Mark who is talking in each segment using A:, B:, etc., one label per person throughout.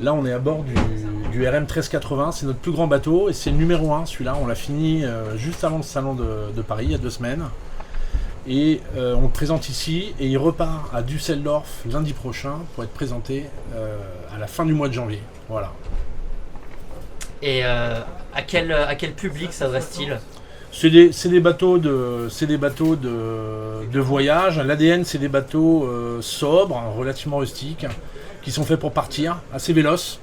A: Là, on est à bord du RM 1380, c'est notre plus grand bateau et c'est le numéro 1. Celui-là, on l'a fini juste avant le salon de Paris, il y a 2 semaines. Et on le présente ici et il repart à Düsseldorf lundi prochain pour être présenté à la fin du mois de janvier. Voilà.
B: Et à quel public s'adresse-t-il?
A: C'est des bateaux de voyage. L'ADN, c'est des bateaux sobres, relativement rustiques, qui sont faits pour partir, assez véloces,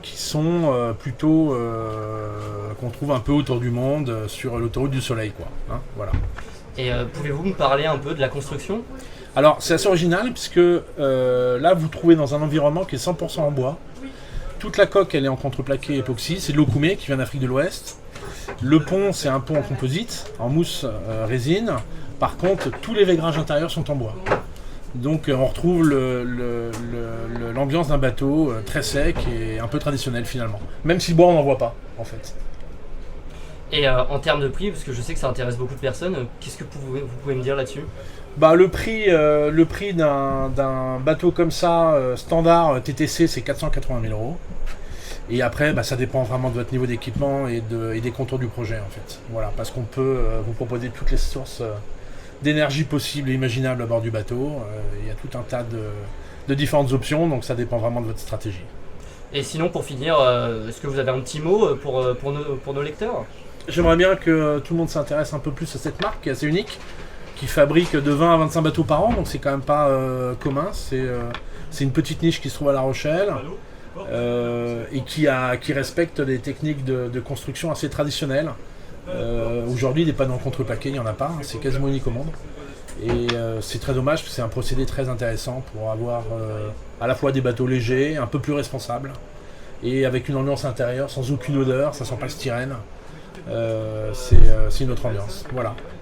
A: qui sont plutôt qu'on trouve un peu autour du monde sur l'autoroute du Soleil, quoi. Hein, voilà.
B: Et pouvez-vous me parler un peu de la construction?
A: Alors, c'est assez original puisque là, vous trouvez dans un environnement qui est 100% en bois. Toute la coque, elle est en contreplaqué époxy. C'est de l'Okoumé qui vient d'Afrique de l'Ouest. Le pont, c'est un pont en composite, en mousse résine. Par contre, tous les vaigrages intérieurs sont en bois. Donc on retrouve l'ambiance d'un bateau très sec et un peu traditionnel finalement. Même si le bois, on n'en voit pas en fait.
B: Et en termes de prix, parce que je sais que ça intéresse beaucoup de personnes, qu'est-ce que vous pouvez me dire là-dessus?
A: Bah, le prix d'un bateau comme ça, standard TTC, c'est 480 000 euros. Et après, ça dépend vraiment de votre niveau d'équipement et des contours du projet en fait. Voilà, parce qu'on peut vous proposer toutes les sources d'énergie possibles et imaginables à bord du bateau. Il y a tout un tas de différentes options, donc ça dépend vraiment de votre stratégie.
B: Et sinon, pour finir, est-ce que vous avez un petit mot pour nos lecteurs?
A: J'aimerais bien que tout le monde s'intéresse un peu plus à cette marque qui est assez unique, qui fabrique de 20 à 25 bateaux par an, donc c'est quand même pas commun. C'est une petite niche qui se trouve à La Rochelle. Et qui respecte des techniques de construction assez traditionnelles. Aujourd'hui, des panneaux en contreplaqué, il n'y en a pas, hein, c'est quasiment unique au monde. Et c'est très dommage parce que c'est un procédé très intéressant pour avoir à la fois des bateaux légers, un peu plus responsables, et avec une ambiance intérieure sans aucune odeur, ça sent pas le styrène. C'est une autre ambiance. Voilà.